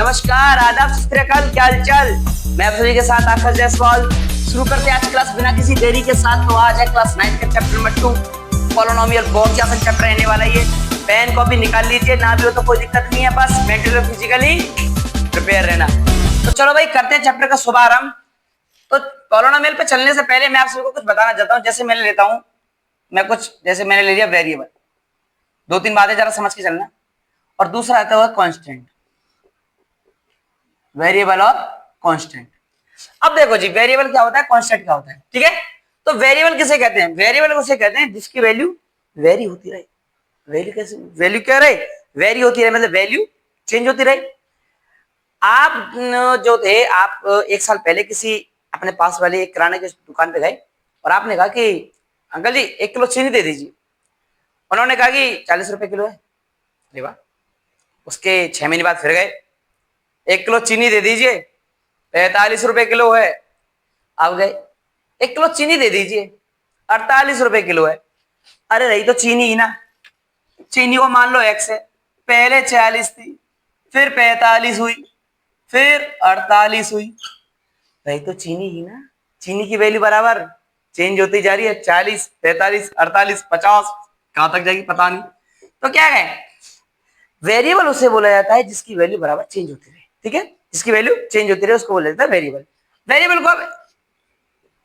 नमस्कार, आदाब, सत श्री अकाल, क्या हालचाल। मैं आप सभी के साथ आकाश जायसवाल। शुरू करते हैं आज क्लास बिना किसी देरी के साथ। तो आज है क्लास 9 का चैप्टर नंबर 2 पॉलिनोमियल। बहुत ही आसान चैप्टर रहने वाला है। पेन कॉपी निकाल लीजिए, ना भी हो तो कोई दिक्कत नहीं है, बस मेंटली और फिजिकली प्रिपेयर रहना। तो चलो भाई करते हैं चैप्टर का शुभारंभ। तो पॉलिनोमियल पे चलने से पहले मैं आप सभी को कुछ बताना चाहता हूँ। जैसे मैंने लेता हूँ मैं कुछ, जैसे मैंने ले लिया वेरिएबल, दो तीन बातें जरा समझ के चलना। और दूसरा आता हुआ कांस्टेंट, वेरिएबल और कांस्टेंट। अब देखो जी, वेरिएबल क्या होता है, कांस्टेंट क्या होता है, ठीक है। तो वेरिएबल किसे कहते हैं? वेरिएबल उसे कहते हैं जिसकी वैल्यू वेरी होती रहे। वैल्यू कैसे, वैल्यू क्या रहे, वेरी होती रहे, मतलब वैल्यू चेंज होती रहे। आप जो थे, आप एक साल पहले किसी अपने पास वाले किराने की दुकान पे गए और आपने कहा कि अंकल जी 1 किलो चीनी दे दीजिए। उन्होंने कहा कि 40 रुपए किलो है। अरे वाह। उसके 6 महीने बाद फिर गए, 1 किलो चीनी दे दीजिए, 45 रुपए किलो है। अब गए, 1 किलो चीनी दे दीजिए, 48 रुपए किलो है। अरे रही तो चीनी ही ना। चीनी को मान लो एक्स है, पहले 40 थी, फिर 45 हुई, फिर 48 हुई। रही तो चीनी ही ना। चीनी की वैल्यू बराबर चेंज होती जा रही है, 40, 45, 48, 50, कहां तक जाएगी पता नहीं। तो क्या है, वेरिएबल उसे बोला जाता है जिसकी वैल्यू बराबर चेंज होती रहे, ठीक है। जिसकी वैल्यू चेंज होती रहे उसको बोला जाता है वेरिएबल। वेरिएबल को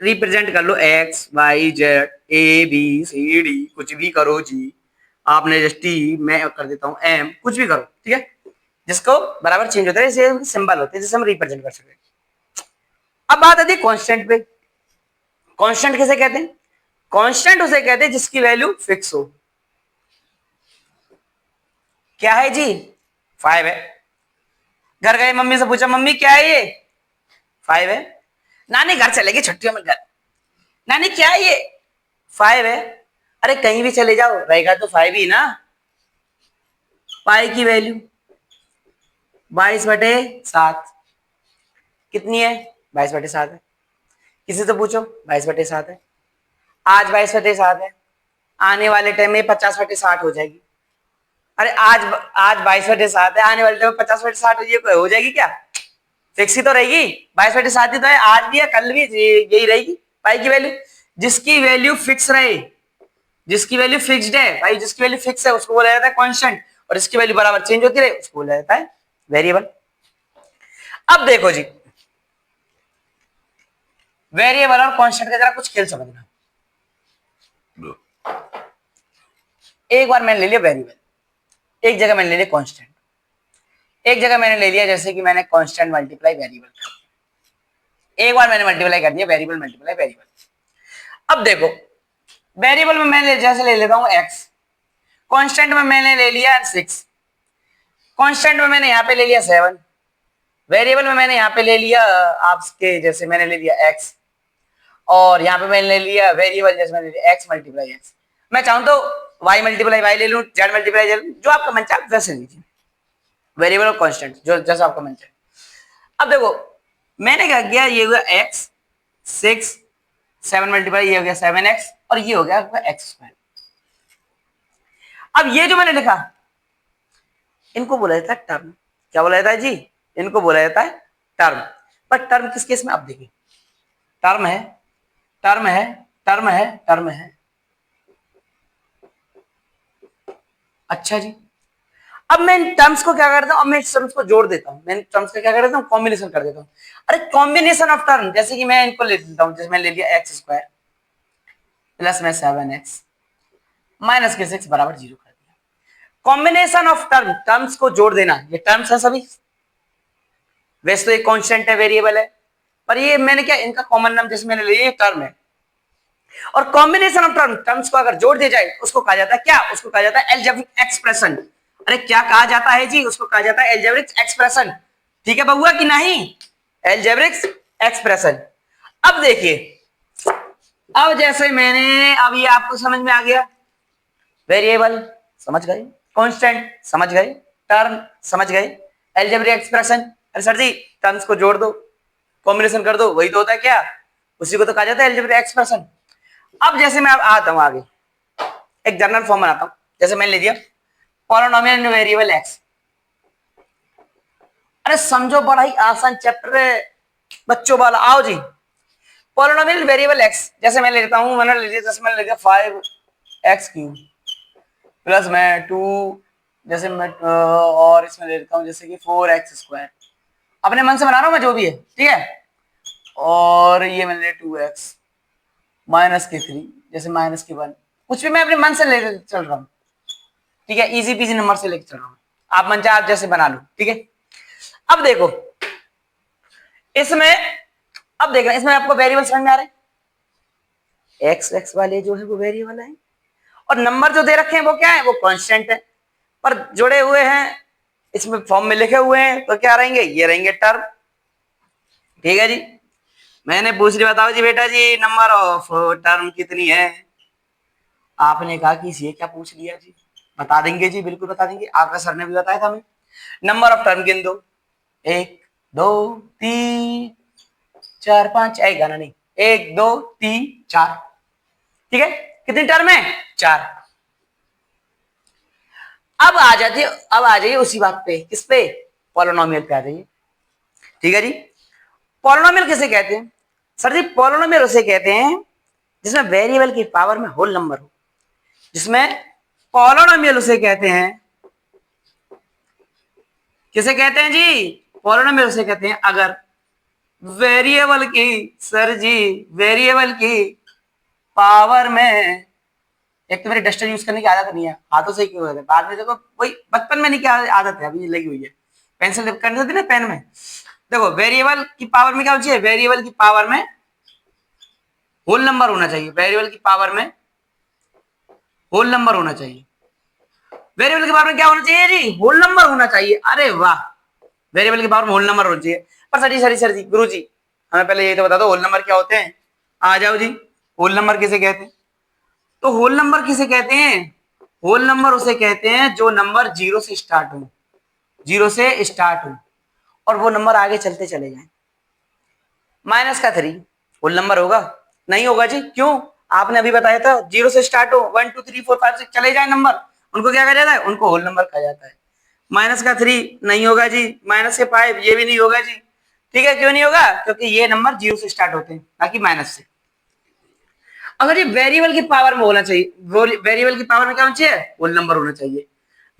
रिप्रेजेंट कर लो X Y Z A B C D, कुछ भी करो जी। आपने जस्ट टी, मैं कर देता हूं एम, कुछ भी करो, ठीक है। जिसको बराबर चेंज होता है, इसे सिंबल होते हैं जिसे हम रिप्रेजेंट कर सकते हैं। अब बात आती है कांस्टेंट पे। कांस्टेंट किसे कहते हैं? कांस्टेंट उसे कहते हैं जिसकी वैल्यू फिक्स हो। क्या है जी? 5 है। घर गए, मम्मी से पूछा मम्मी क्या है ये? 5 है। नानी घर चलेगी छुट्टियों में घर, नानी क्या है ये? 5 है। अरे कहीं भी चले जाओ, रहेगा तो 5 ही ना। पाई की वैल्यू 22/7 कितनी है? 22/7 है। किसी से पूछो, 22/7 है। आज 22/7 है, आने वाले टाइम में 50/60 हो जाएगी। अरे आज 22/7 है, आने वाले टाइम में 50/60 हो जाएगी क्या? फिक्स ही तो रहेगी, 22/7 ही तो है, आज भी है कल भी यही रहेगी पाई की वैल्यू। जिसकी वैल्यू फिक्स रहे, जिसकी वैल्यू फिक्स्ड है भाई, जिसकी वैल्यू फिक्स है उसको बोला जाता है कांस्टेंट, और इसकी वैल्यू बराबर चेंज होती रहे उसको बोला जाता है वेरिएबल। अब देखो जी, वेरिएबल और कांस्टेंट का जरा कुछ खेल समझना। एक बार मैंने ले लिया वेरिएबल, एक जगह मैंने ले लिया कांस्टेंट, एक जगह मैंने ले लिया जैसे कि मैंने कांस्टेंट मल्टीप्लाई वेरिएबल, एक बार मैंने मल्टीप्लाई कर दिया वेरिएबल मल्टीप्लाई वेरिएबल। अब देखो, वेरिएबल में मैंने जैसे ले लेता हूं एक्स, कांस्टेंट में मैंने ले लिया 6, कांस्टेंट में मैंने यहां पे ले लिया 7, वेरिएबल में मैंने यहां पे ले लिया आपके जैसे मैंने ले लिया एक्स, और यहां पे मैंने ले लिया वेरिएबल जैसे मैंने ले लिया एक्स मल्टीप्लाई एक्स। मैं चाहूं तो वाई मल्टीप्लाई वाई ले लूं, जेड मल्टीप्लाई जेड, जो आपका मन चाहे वैसे लीजिए, वेरिएबल और कांस्टेंट जो जैसा आपका मन चाहे। अब देखो मैंने क्या किया, ये हुआ एक्स 6, 7 मल्टीप्लाई ये हो गया 7x, और ये हो गया आपका x²। अब ये जो मैंने लिखा इनको बोला जाता है टर्म। क्या बोला जाता है जी? इनको बोला जाता है टर्म। पर टर्म किस केस में? आप देखिए, टर्म है, टर्म है, टर्म है, टर्म है। अच्छा जी, अब मैं इन टर्म्स को क्या करता हूं, अब मैं इस टर्म्स को जोड़ देता हूं, मैं इन टर्म्स का क्या कर देता हूं, कॉम्बिनेशन कर देता हूं। अरे कॉम्बिनेशन ऑफ टर्म, जैसे कि मैं इनको ले लेता हूं, जैसे मैंने ले लिया x² प्लस में 7x माइनस के 6 बराबर 0 कर दिया। कॉम्बिनेशन ऑफ टर्म, टर्म्स को जोड़ देना, ये टर्म्स है सभी। वैसे तो एक कांस्टेंट है, वेरिएबल है, पर ये मैंने क्या, इनका कॉमन नाम जैसे मैंने लिया, ये टर्म है। और कॉम्बिनेशन ऑफ टर्म, टर्म्स को अगर जोड़ दिया जाए उसको कहा जाता है क्या? उसको कहा जाता है एल्जेब्रिक एक्सप्रेशन। अरे क्या कहा जाता है जी? उसको कहा जाता है एल्जेब्रिक एक्सप्रेशन। ठीक है बबुआ कि नहीं? Algebraic expression. अब देखिए, अब जैसे मैंने, अब ये आपको समझ में आ गया, वेरिएबल समझ गए, कांस्टेंट समझ गए, टर्म समझ गए, एल्जेब्रिक एक्सप्रेशन। अरे सर जी टर्म्स को जोड़ दो, कॉम्बिनेशन कर दो, वही तो होता है क्या? उसी को तो कहा जाता है एल्जेब्रिक एक्सप्रेशन। अब जैसे मैं अब आता हूं आगे, एक जनरल फॉर्म बनाता हूं, जैसे मैंने ले दिया पॉलिनोमियल वेरिएबल एक्स, अरे समझो, बड़ा ही आसान चैप्टर है बच्चों वाला। आओ जी, पॉलिनोमियल वेरिएबल एक्स, जैसे मैं लेता हूं, मैंने ले लिया, जैसे मैंने ले लिया 5x³ प्लस में 2, जैसे मैं और इसमें ले लेता हूं जैसे कि 4x², अपने मन से बना रहा हूं मैं, जो भी है, ठीक है। और ये मैंने 2x माइनस के 3, जैसे माइनस के 1, कुछ भी मैं अपने मन से ले चल रहा हूँ, ठीक है। इजी पीजी नंबर से लेके चल रहा हूँ, आप मन चाहे आप जैसे बना लो, ठीक है। अब देखो इसमें, अब देखना इसमें आपको वेरिएबल समझ में आ रहे हैं। एक्स वाले जो है वो वेरिएबल है, और नंबर जो दे रखे हैं वो क्या है, वो कांस्टेंट है, पर जुड़े हुए हैं इसमें फॉर्म में लिखे हुए हैं, तो क्या रहेंगे, ये रहेंगे टर्म, ठीक है जी। मैंने पूछ लिया, बताओ जी बेटा जी नंबर ऑफ टर्म कितनी है। आपने कहा कि ये क्या पूछ लिया जी, बता देंगे जी, बिल्कुल बता देंगे, आपका सर ने भी बताया था हमें। नंबर ऑफ टर्म गिन दो, 1 2 3 4 5, गाना नहीं, 1 2 3 4, ठीक है। कितनी टर्म है, 4। अब आ जाती है, अब आ जाइए उसी बात पे, किस पे, पॉलिनोमियल पे आ जाइए, ठीक है जी। पॉलिनोमियल किसे कहते हैं सर जी, पॉलिनोमियल उसे कहते हैं जिसमें वेरिएबल की पावर में होल नंबर हो, जिसमें पॉलिनोमियल उसे कहते हैं, किसे कहते हैं जी, पॉलिनोमियल उसे कहते हैं अगर वेरिएबल की, सर जी वेरिएबल की पावर में, एक तो मेरी डस्टर यूज करने की आदत नहीं है, हाथों से क्यों होता है, बाद में देखो वही बचपन में नहीं, क्या आदत है अभी लगी हुई है, पेंसिल करने देती ना पेन में। देखो वेरिएबल की पावर में क्या होना चाहिए, वेरिएबल की पावर में होल नंबर होना चाहिए, वेरिएबल की पावर में होल नंबर होना चाहिए, वेरिएबल की पावर में क्या होना चाहिए जी, होल नंबर होना चाहिए। अरे वाह, वेरिएबल की पावर में होल नंबर होना चाहिए। पर सर जी गुरु जी हमें पहले ये तो बता दो होल नंबर क्या होते हैं। आ जाओ जी, होल नंबर किसे कहते हैं, तो होल नंबर किसे कहते हैं, होल नंबर उसे कहते हैं जो नंबर जीरो से स्टार्ट हो, जीरो से स्टार्ट हो और वो नंबर आगे चलते चले जाएं। -3 होल नंबर होगा, नहीं होगा जी, क्यों, आपने अभी बताया था जीरो से स्टार्ट हो, 1 2 3 4 5 6 चले जाए नंबर, उनको क्या कहा जाता है, उनको होल नंबर कहा जाता है। -3 नहीं होगा जी, -5 ये भी नहीं होगा जी, ठीक है। क्यों नहीं होगा, क्योंकि ये नंबर जीरो से स्टार्ट होते हैं, ना कि माइनस से। अगर ये वेरिएबल की पावर में होना चाहिए, वेरिएबल की पावर में क्या होना चाहिए, होल नंबर होना चाहिए,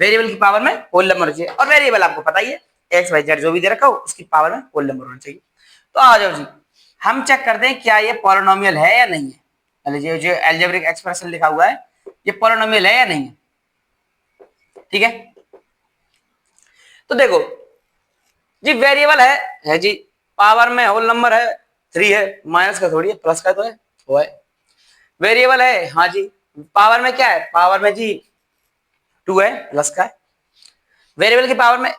वेरिएबल की पावर में होल नंबर होना चाहिए, और वेरिएबल आपको पता ही है एक्स वाई जेड जो भी दे रखा हो उसकी पावर में होल नंबर होना चाहिए। तो आ जाओ जी, हम चेक करते हैं क्या ये पॉलिनोमियल है या नहीं है। ये जो अलजेब्रिक एक्सप्रेशन लिखा हुआ है ये पॉलिनोमियल है या नहीं है, ठीक है। तो देखो जी, वेरिएबल है जी, पावर में होल नंबर है, 3 है, माइनस का थोड़ी है, प्लस का तो है, वो है। वेरिएबल है, हाँ जी, पावर में क्या है, पावर में जी 2 है, प्लस का है। वेरिएबल की पावर में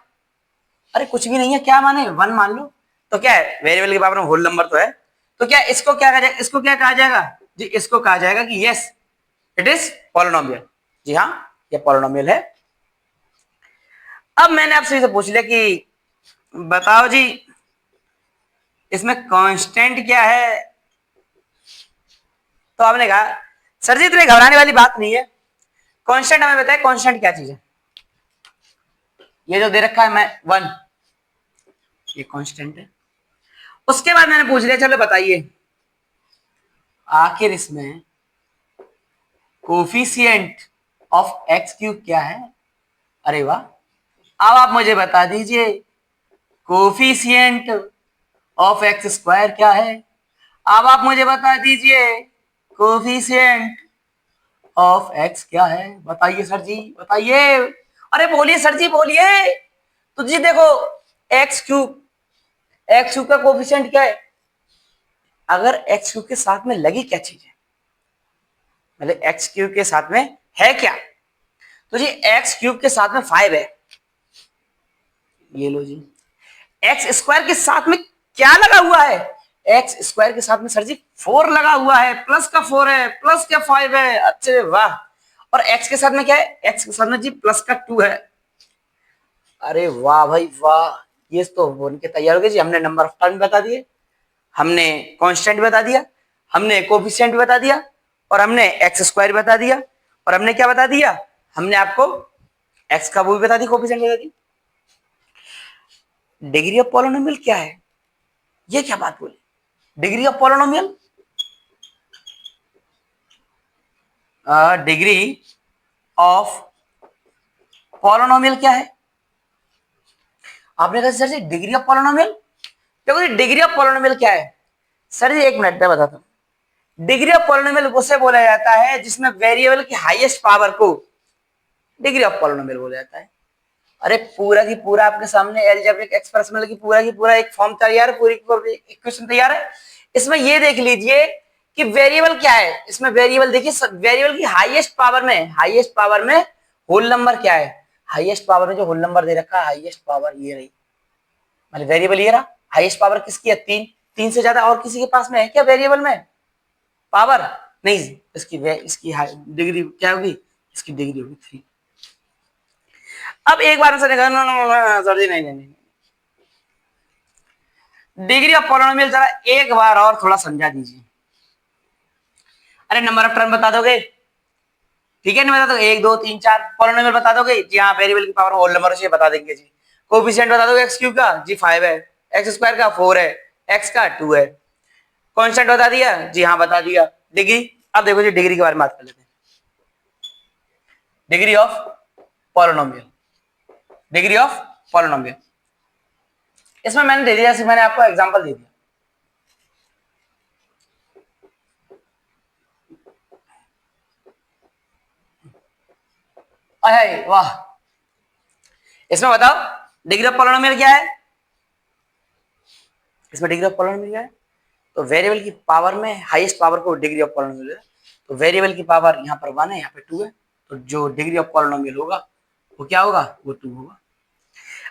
अरे कुछ भी नहीं है, क्या माने 1 मान लो, तो क्या है, वेरिएबल की पावर में होल नंबर तो है, तो क्या इसको क्या कहा जाएगा, इसको क्या कहा जाएगा जी, इसको कहा जाएगा कि यस इट इज पॉलिनोमियल, जी हाँ ये पॉलिनोमियल है। अब मैंने आपसे इसे पूछ लिया कि बताओ जी इसमें कांस्टेंट क्या है, तो आपने कहा सर जी इतने घबराने वाली बात नहीं है, कांस्टेंट हमें बताए कांस्टेंट क्या चीज है। ये जो दे रखा है मैं 1, ये कांस्टेंट है। उसके बाद मैंने पूछ लिया चलो बताइए आखिर इसमें कोफिशिएंट ऑफ x³ क्या है। अरे वाह, अब आप मुझे बता दीजिए कोफिशिएंट ऑफ x² क्या है। अब आप मुझे बता दीजिए कोफिशिएंट ऑफ x क्या है, बताइए सर जी बताइए, अरे बोलिए सर जी बोलिए। तो जी देखो x³ का कोफिशिएंट क्या है, अगर x³ के साथ में लगी क्या चीज है, मतलब x³ के साथ में है क्या, तो जी x³ के साथ में 5 है, ये लो जी। x² के साथ में क्या लगा हुआ है, x² के साथ में सर जी 4 लगा हुआ है, प्लस का 4 है, प्लस का 5 है, अच्छे वाह। और x के साथ में क्या है, x के साथ में जी प्लस का 2 है। अरे वाह भाई वाह, ये तो बन के तैयार हो गया जी। हमने नंबर ऑफ टर्म बता दिए, हमने कांस्टेंट बता दिया, हमने कोफिशिएंट बता दिया, और हमने x² बता दिया, और हमने क्या बता दिया, हमने आपको x का वो भी बता दी, कोफिशिएंट बता दी। डिग्री ऑफ पॉलिनोमियल क्या है, ये क्या बात बोली, degree of polynomial, degree of polynomial क्या है, आपने कहा sir ji degree of polynomial, देखो जी डिग्री ऑफ पॉलिनोमियल क्या है, सर जी एक मिनट में बताता हूं। डिग्री ऑफ पॉलिनोमियल उसे बोला जाता है जिसमें वेरिएबल की हाईएस्ट पावर को डिग्री ऑफ पॉलिनोमियल बोला जाता है। अरे पूरा की पूरा आपके सामने एलजेब्रिक एक्सप्रेशन की पूरा एक फॉर्म तैयार है, पूरी इक्वेशन तैयार है। इसमें ये देख लीजिए कि वेरिएबल क्या है, इसमें वेरिएबल देखिए, वेरिएबल की हाईएस्ट पावर में होल नंबर क्या है, हाईएस्ट पावर में जो होल नंबर दे रखा है, हाईएस्ट पावर ये रही, मतलब वेरिएबल ये रहा, हाईएस्ट पावर किसकी है, 3, 3 से ज्यादा और किसी के पास में है क्या वेरिएबल में पावर, नहीं, इसकी डिग्री क्या होगी, इसकी डिग्री होगी 3। अब एक बार सर जी नहीं, डिग्री ऑफ पॉलिनोमियल जरा एक बार और थोड़ा समझा दीजिए। अरे नंबर ऑफ टर्म बता दोगे, ठीक है ना, बता दो 1 2 3 4, पॉलिनोमियल बता दोगे जी, हाँ वेरिएबल की पावर होल नंबर से बता देंगे जी। कोएफिशिएंट बता दोगे x क्यूब का जी 5 है, x स्क्वायर का 4 है, x का 2 है, कांस्टेंट बता दिया जी, हाँ बता दिया। डिग्री, अब देखो जी डिग्री के बारे में बात कर लेते हैं, degree of polynomial, degree of polynomial, इसमें मैंने दे दिया, मैंने आपको एग्जांपल दे दिया। अरे वाह, इसमें बताओ डिग्री ऑफ पॉलिनोमियल क्या है, इसमें डिग्री ऑफ पॉलिनोमियल क्या है, तो वेरिएबल की पावर में हाईएस्ट पावर को डिग्री ऑफ पॉलिनोमियल है, तो वेरिएबल की पावर यहाँ पर 1 है, यहाँ पे 2 है, तो जो डिग्री ऑफ पॉलिनोमियल होगा वो क्या होगा, वो 2 होगा।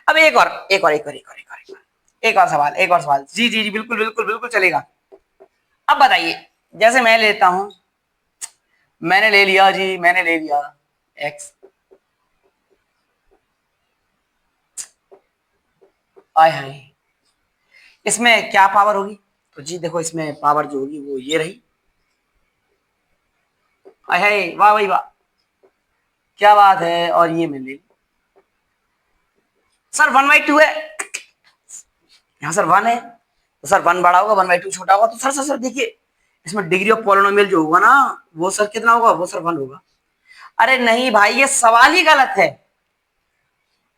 अब एक और सवाल, जी जी जी बिल्कुल बिल्कुल बिल्कुल चलेगा। अब बताइए, जैसे मैं लेता हूं, मैंने ले लिया x, आय हाय, इसमें क्या पावर होगी, तो जी देखो इसमें पावर जो होगी वो ये रही, आय हाय वाह भाई वाह, क्या बात है, और ये मैं ले सर 1/2 है, यहाँ सर 1 है, तो सर 1 बड़ा होगा 1/2 छोटा होगा, तो सर देखिए इसमें डिग्री ऑफ पॉलिनोमियल जो होगा ना वो सर कितना होगा, वो सर 1 होगा। अरे नहीं भाई, ये सवाल ही गलत है,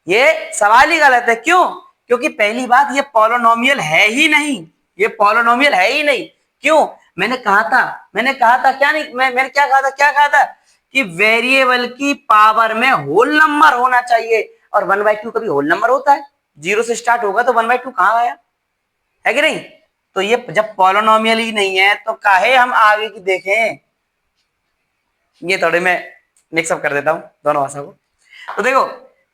ये सवाल ही गलत है, क्यों, क्योंकि पहली बात ये पॉलिनोमियल है ही नहीं, ये पॉलिनोमियल है ही नहीं। क्यों, मैंने कहा था क्या नहीं, मैंने क्या कहा था कि वेरिएबल की पावर में होल नंबर होना चाहिए, और 1/2 कभी होल नंबर होता है, 0 से स्टार्ट होगा तो 1/2 कहां आया, है कि नहीं, तो ये जब पॉलिनोमियल ही नहीं है तो काहे हम आगे की देखें, ये थोड़े मैं मिक्सअप कर देता हूं दोनों भाषा को। तो देखो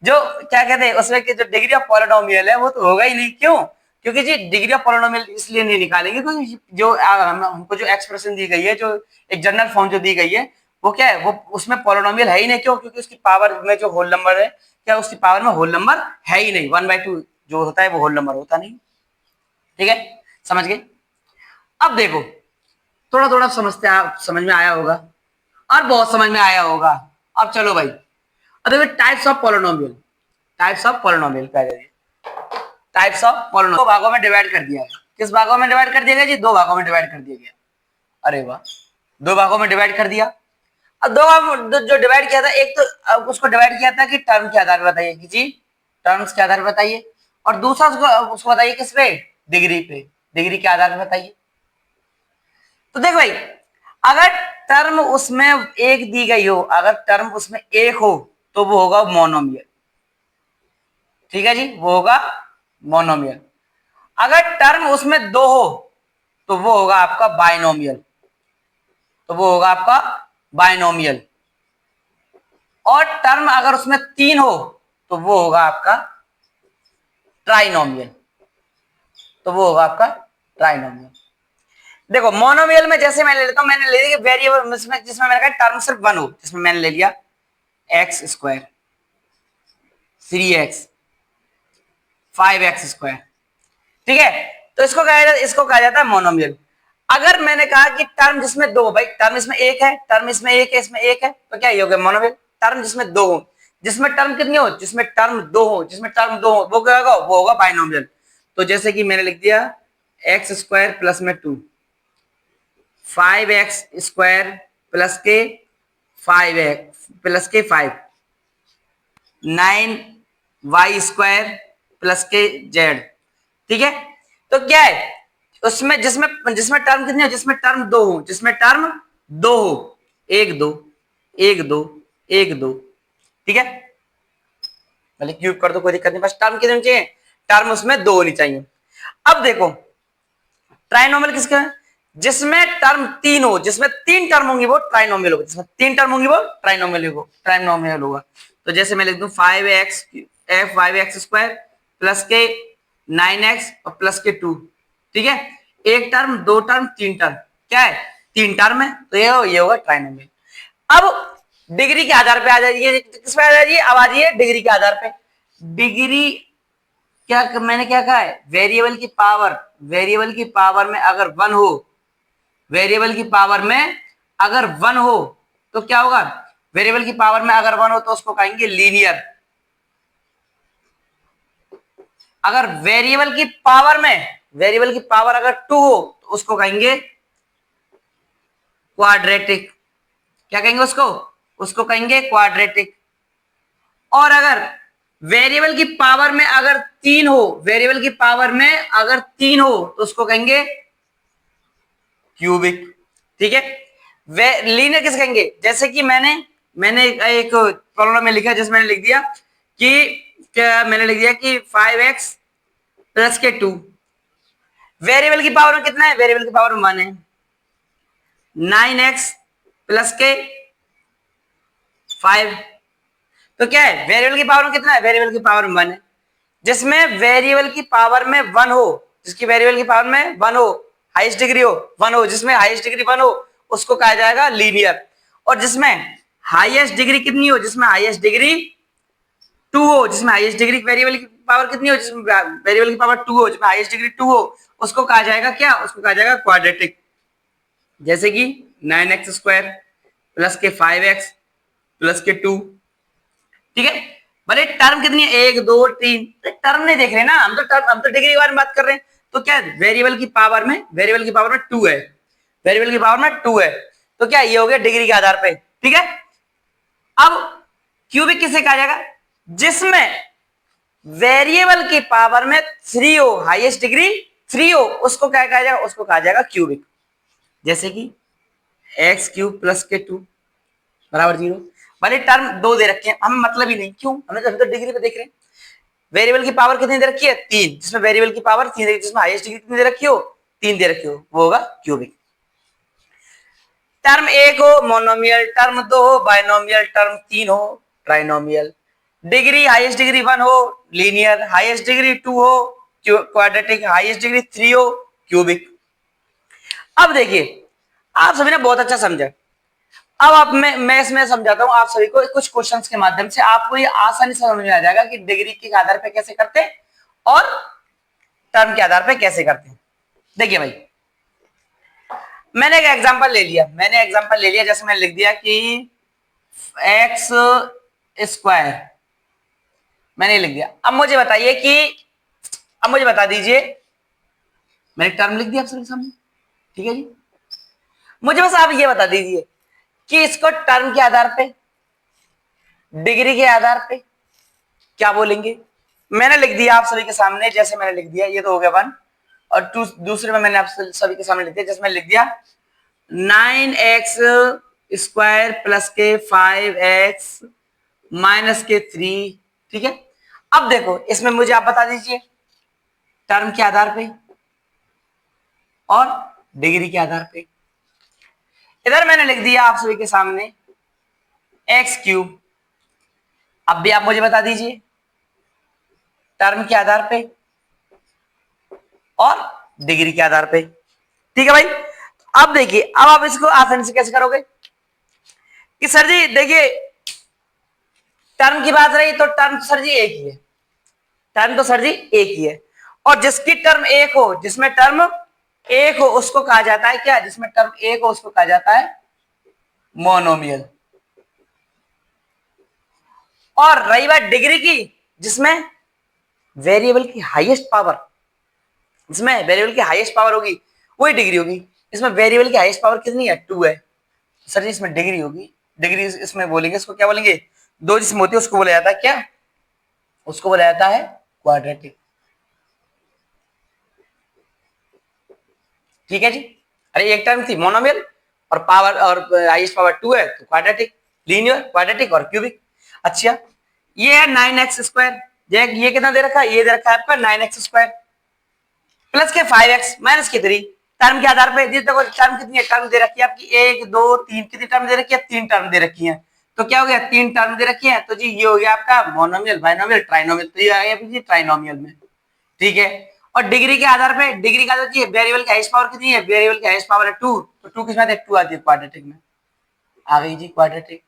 जो क्या कहते हैं उसमें कि जो डिग्री ऑफ पॉलिनोमियल है वो तो होगा ही नहीं, क्यों, क्योंकि जी डिग्री ऑफ पॉलिनोमियल इसलिए नहीं निकालेंगे क्योंकि जो हमको जो एक्सप्रेशन दी गई है, जो एक जनरल फॉर्म जो दी गई है वो क्या है, वो उसमें पॉलिनोमियल है ही नहीं, क्यों, क्योंकि उसकी पावर में जो होल नंबर है, क्या उसकी पावर में होल नंबर है ही नहीं, 1/2 जो होता है वो होल नंबर होता नहीं, ठीक है, समझ गए। अब देखो थोड़ा थोड़ा समझ में आया होगा, और बहुत समझ में आया होगा। अब चलो भाई, अब देखो types of polynomial, types of polynomial दो भागों में डिवाइड कर दिया है, किस भागों में डिवाइड कर दिया गया जी, 2 भागों में डिवाइड कर दिया गया। अरे वाह, 2 भागों में डिवाइड कर दिया। अब 2 भाग जो डिवाइड किया था, एक तो अब उसको डिवाइड किया था कि टर्म के आधार पर बताइए कि जी टर्म्स के आधार पर बताइए, और दूसरा उसको बताइए किस पे, डिग्री पे, डिग्री के आधार पर बताइए। तो देख भाई, अगर टर्म उसमें एक दी गई हो, अगर टर्म उसमें एक हो तो वो होगा मोनोमियल, ठीक है जी, वो होगा मोनोमियल। अगर टर्म उसमें 2 हो तो वो होगा आपका बाइनोमियल, और टर्म अगर उसमें 3 हो तो वो होगा आपका ट्राइनोमियल, देखो मोनोमियल में जैसे मैं ले लेता हूं, मैंने ले लिया वेरिएबल जिसमें मैंने कहा टर्म सिर्फ 1 हो, जिसमें मैंने ले लिया x square, 3x, 5x square, ठीक है, तो इसको कहा जाता है मोनोमियल। अगर मैंने कहा कि टर्म जिसमें 2, भाई टर्म इसमें एक है, इसमें एक है, तो क्या ये हो गया मोनोमियल। टर्म जिसमें 2 हो, जिसमें टर्म कितनी हो, जिसमें टर्म दो हो, जिसमें टर्म दो हो वो क्या होगा, वो होगा बाइनोमियल। तो जैसे कि मैंने लिख दिया एक्स स्क्वायर प्लस में 2, 5x² प्लस के 5, 9y² प्लस के z। ठीक है, तो क्या है उसमें, जिसमें जिसमें टर्म कितनी हो, जिसमें टर्म दो हो, जिसमें टर्म दो हो, 1 2 1 2 1 2। ठीक है, भले क्यूब कर दो कोई दिक्कत नहीं, बस टर्म कितनी होनी चाहिए, टर्म उसमें दो होनी चाहिए। अब देखो ट्राइनोमियल किसका है, जिसमें टर्म तीन हो, जिसमें तीन टर्म होंगी वो ट्राइनोमियल होगा, जिसमें तीन टर्म होंगी वो ट्राइनोमियल होगा। तो जैसे मैं लिख दूं 5x² प्लस के 9x और प्लस के 2। ठीक है, एक टर्म, दो टर्म, तीन टर्म, क्या है, तीन टर्म है, तो ये होगा ट्राइनोमियल। अब डिग्री के आधार पे आ जाइए, किस पे आ जाइए, अब आ जाइए डिग्री के आधार पे। डिग्री क्या मैंने क्या कहा है, वेरिएबल की पावर, वेरिएबल की पावर में अगर 1 हो, वेरिएबल की पावर में अगर 1 हो तो क्या होगा, वेरिएबल की पावर में अगर 1 हो तो उसको कहेंगे लीनियर। अगर वेरिएबल की पावर में, वेरिएबल की पावर अगर 2 हो तो उसको कहेंगे क्वाड्रेटिक। क्या कहेंगे उसको, उसको कहेंगे क्वाड्रेटिक। और अगर वेरिएबल की पावर में अगर 3 हो, वेरिएबल की पावर में अगर 3 हो तो उसको कहेंगे क्यूबिक। ठीक है, वे लीनियर किस कहेंगे, जैसे कि मैंने एक प्रॉब्लम में लिखा जिसमें मैंने लिख दिया कि क्या, मैंने लिख दिया कि 5x प्लस के 2, वेरिएबल की पावर में कितना है, वेरिएबल की पावर में 1 है, 9x प्लस के 5। तो क्या है, वेरिएबल की पावर में कितना है, वेरिएबल की पावर में 1 है। जिसमें वेरिएबल की पावर में 1 हो, जिसकी वेरिएबल की पावर में 1 हो, हाईएस्ट डिग्री हो 1 हो, जिसमें हाईएस्ट डिग्री 1 हो उसको कहा जाएगा लीनियर। और जिसमें हाईएस्ट डिग्री कितनी हो, जिसमें हाईएस्ट डिग्री 2 हो, जिसमें हाईएस्ट डिग्री वेरिएबल की पावर कितनी हो, जिसमें वेरिएबल की पावर 2 हो, जिसमें हाईएस्ट डिग्री 2 हो, उसको कहा जाएगा क्या, उसको कहा जाएगा क्वाड्रेटिक। जैसे कि 9x² प्लस के 5x प्लस के 2। ठीक है, भले टर्म कितनी है, 1 2 3, टर्म नहीं देख रहे ना हम, तो टर्म, हम तो डिग्री के बारे में बात कर रहे हैं। तो क्या है, वेरिएबल की पावर में, वेरिएबल की पावर में 2 है, वेरिएबल की पावर में 2 है, तो क्या ये हो गया डिग्री के आधार पे। ठीक है, अब क्यूबिक किसे कहा जाएगा, जिसमें वेरिएबल की पावर में 3 हो, हाईएस्ट डिग्री 3 हो, उसको क्या कहा जाएगा, उसको कहा जाएगा क्यूबिक। जैसे कि x³ प्लस के 2 बराबर 0। भले टर्म दो दे रखे हैं, हमें मतलब ही नहीं, क्यों, हमें तो डिग्री पे देख रहे हैं। वेरिएबल की पावर कितनी दे रखी है, 3, जिसमें वेरिएबल की पावर 3, जिसमें हाईएस्ट डिग्री कितनी दे रखी हो, 3 दे रखी हो, वो होगा क्यूबिक। टर्म 1 हो मोनोमियल, टर्म 2 हो बाइनोमियल, टर्म 3 हो ट्राइनोमियल। डिग्री हाईएस्ट डिग्री 1 हो लीनियर, हाईएस्ट डिग्री 2 हो क्वाड्रेटिक, हाईएस्ट डिग्री 3 हो क्यूबिक। अब देखिए आप सभी ने बहुत अच्छा समझा। अब आप मैं इसमें समझाता हूं आप सभी को कुछ क्वेश्चंस के माध्यम से, आपको ये आसानी से समझ में आ जाएगा कि डिग्री के आधार पे कैसे करते हैं और टर्म के आधार पे कैसे करते हैं। देखिए भाई, मैंने एक एग्जांपल ले लिया, जैसे मैंने लिख दिया कि x² मैंने लिख दिया। अब मुझे बताइए कि, अब मुझे बता दीजिए, मैंने टर्म लिख दिया आप सबके सामने, ठीक है जी, मुझे बस आप ये बता दीजिए कि इसको टर्म के आधार पे, डिग्री के आधार पे क्या बोलेंगे। मैंने लिख दिया आप सभी के सामने, जैसे मैंने लिख दिया, ये तो हो गया 1, और दूसरे में मैंने आप सभी के सामने लिख दिया, जैसे मैंने लिख दिया 9x² प्लस के 5x माइनस के 3। ठीक है, अब देखो इसमें मुझे आप बता दीजिए टर्म के आधार पे और डिग्री के आधार पे। इधर मैंने लिख दिया आप सभी के सामने x³, अब भी आप मुझे बता दीजिए टर्म के आधार पे और डिग्री के आधार पे। ठीक है भाई, अब देखिए, अब आप इसको आसानी से कैसे करोगे कि सर जी देखिए, टर्म की बात रही तो टर्म तो सर जी एक ही है, टर्म तो सर जी एक ही है, और जिसकी टर्म एक हो, जिसमें टर्म एक हो उसको कहा जाता है क्या, जिसमें टर्म एक हो उसको कहा जाता है मोनोमियल। और रही बात डिग्री की, जिसमें वेरिएबल की हाईएस्ट पावर, इसमें वेरिएबल की हाईएस्ट पावर होगी वही डिग्री होगी। इसमें वेरिएबल की हाईएस्ट पावर कितनी है? 2 है सर जी, इसमें डिग्री होगी। डिग्री इसमें बोलेंगे, इसको क्या बोलेंगे? दो जिसमें होती है उसको बोला जाता है क्या? उसको बोला जाता है क्वाड्रेटिक। ठीक है जी। अरे एक टर्म थी मोनोमियल और पावर और हाईएस्ट पावर 2 है तो क्वाड्रेटिक, लीनियर, क्वाड्रेटिक और क्यूबिक। अच्छा ये है 9x², ये कितना दे रखा है? ये दे रखा है आपका 9x² प्लस के 5x माइनस के 3। टर्म के आधार पे देखो टर्म कितनी है, टर्म दे रखी है आपकी 1 2 3, कितनी टर्म दे रखी है? 3 टर्म दे रखी है। तो क्या हो गया? 3 टर्म दे रखी है, तो जी ये हो गया आपका मोनोमियल, बाइनोमियल, ट्राइनोमियल। तो ये आ गया जी ट्राइनोमियल में। ठीक है। और डिग्री के आधार पे, डिग्री का जो वेरिएबल की हाईएस्ट पावर कितनी है? वेरिएबल की हाईएस्ट पावर है 2, तो 2 किसमें आती है? 2 आती है क्वाड्रेटिक में। आ गई जी क्वाड्रेटिक।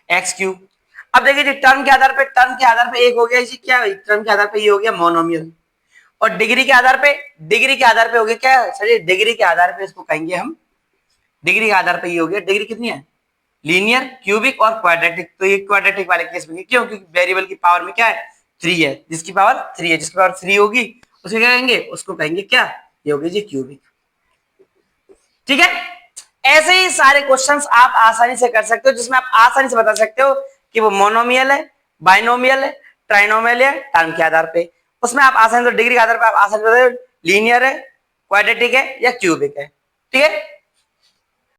x³ अब देखिए जी टर्म के आधार पे, टर्म के आधार पे एक हो गया जी क्या? टर्म के आधार पे ये हो गया मोनोमियल। और डिग्री के आधार पे, डिग्री के आधार पे हो गया क्या सर? ये डिग्री के आधार पे इसको कहेंगे हम, डिग्री के आधार पे ये हो गया। डिग्री कितनी है? लीनियर, क्यूबिक और क्वाड्रेटिक। तो ये क्वाड्रेटिक वाले केस में क्यों? क्योंकि वेरिएबल की पावर में क्या है? 3 है, जिसकी पावर 3 है, जिसकी पावर 3 होगी उसको क्या कहेंगे? उसको कहेंगे क्या? ये होगी जी क्यूबिक। ठीक है। ऐसे ही सारे क्वेश्चंस आप आसानी से कर सकते हो, जिसमें आप आसानी से बता सकते हो कि वो मोनोमियल है, बाइनोमियल है, ट्राइनोमियल है, टर्म के आधार पे। उसमें आप आसानी से डिग्री के आधार पे आप आसानी से लीनियर है, क्वाड्रेटिक है या क्यूबिक है। ठीक है।